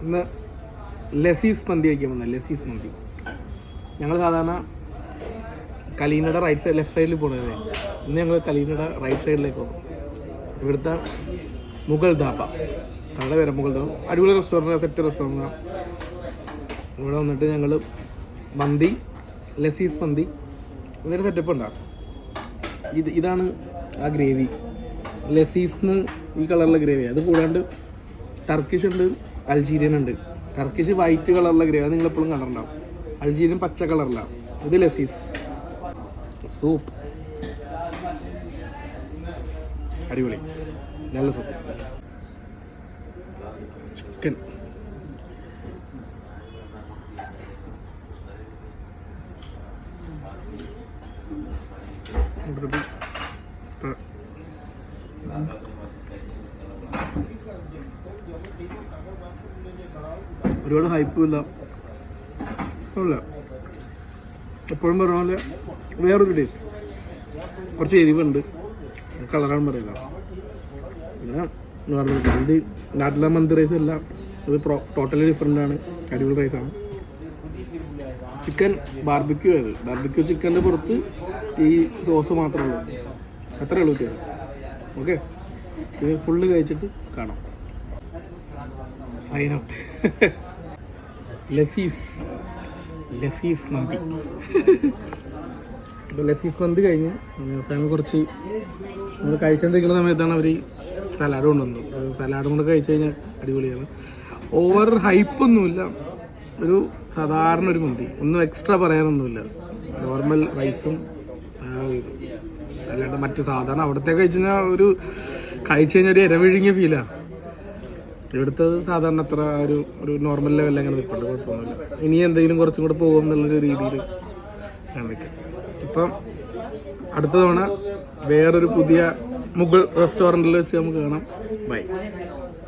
ഇന്ന് ലസീസ് മന്തി കഴിക്കാൻ വന്നത്. ലസീസ് മന്തി ഞങ്ങൾ സാധാരണ കലീനയുടെ റൈറ്റ് സൈഡ് ലെഫ്റ്റ് സൈഡിൽ പോകുന്നത്. ഇന്ന് ഞങ്ങൾ കലീനയുടെ റൈറ്റ് സൈഡിലേക്ക് പോകും. ഇവിടുത്തെ മുഗൾ ധാബ, കടയുടെ പേര് മുഗൾ ധാബ. അടിപൊളി റെസ്റ്റോറൻറ്റ്, സെറ്റ് റെസ്റ്റോറൻറ്റാണ്. ഇവിടെ വന്നിട്ട് ഞങ്ങൾ മന്തി, ലസീസ് മന്തി ഇതൊരു സെറ്റപ്പ് ഉണ്ടാകും. ഇതാണ് ആ ഗ്രേവി. ലസീസ്ന്ന് ഈ കളറിലെ ഗ്രേവി. അത് കൂടാണ്ട് ടർക്കിഷ് ഉണ്ട്, അൾജീരിയൻ ഉണ്ട്. ടർക്കിഷ് വൈറ്റ് കളറിലെ ഗ്രേവി, അത് നിങ്ങളെപ്പോഴും കണ്ടിട്ടുണ്ടാവും. അൾജീരിയൻ പച്ച കളറിലാണ്. ഇത് ലസീസ് സൂപ്പ്, അടിപൊളി, നല്ല സൂപ്പ്. ചിക്കൻ ഒരുപാട് ഹൈപ്പും ഇല്ല, എപ്പോഴും പറഞ്ഞ പോലെ വേറൊരു ടേസ്റ്റ്. കുറച്ച് എരിവുണ്ട്, കളറാണ് പറയുക. പിന്നെ നോർമൽ ഇത് നാട്ടിലെ മന്തി റൈസ് അല്ല, ഇത് ടോട്ടലി ഡിഫറെൻ്റ് ആണ്. അടിപൊളി റൈസാണ്. ചിക്കൻ ബാർബിക്യൂ ആയത്. ബാർബിക്യൂ ചിക്കൻ്റെ പുറത്ത് ഈ സോസ് മാത്രമേ ഉള്ളൂ. അത്രയേ ഉള്ളൂ വ്യത്യാസം. ഓക്കെ, ഇത് ഫുള്ള് കഴിച്ചിട്ട് കാണാം. Sign out. ലസീസ് മന്തി. ഇപ്പോൾ ലസീസ് മന്തി കഴിഞ്ഞ് അവസാനം കുറച്ച് നമ്മൾ കഴിച്ചുകൊണ്ടിരിക്കുന്ന സമയത്താണ് അവർ സലാഡ് കൊണ്ടുവന്നത്. സലാഡും കൂടെ കഴിച്ച് കഴിഞ്ഞാൽ അടിപൊളിയാണ്. ഓവർ ഹൈപ്പൊന്നുമില്ല, ഒരു സാധാരണ ഒരു മന്തി, ഒന്നും എക്സ്ട്രാ പറയാനൊന്നുമില്ല. നോർമൽ റൈസും ഇതും അല്ലാണ്ട് മറ്റു സാധാരണ അവിടുത്തെ കഴിച്ചു കഴിഞ്ഞാൽ കഴിച്ചു കഴിഞ്ഞാൽ ഒരു ഇരവിഴുങ്ങിയ ഫീലാണ്. ഇവിടുത്തെ സാധാരണ അത്ര ഒരു നോർമൽ ലെവലിൽ അങ്ങനെ നിൽപ്പുണ്ട്, കുഴപ്പമൊന്നുമില്ല. ഇനി എന്തെങ്കിലും കുറച്ചും കൂടെ പോകും എന്നുള്ളൊരു രീതിയിൽ കാണിക്കും. ഇപ്പം അടുത്ത തവണ വേറൊരു പുതിയ മുഗൾ റെസ്റ്റോറൻറ്റിൽ വെച്ച് നമുക്ക് കാണാം. ബൈ.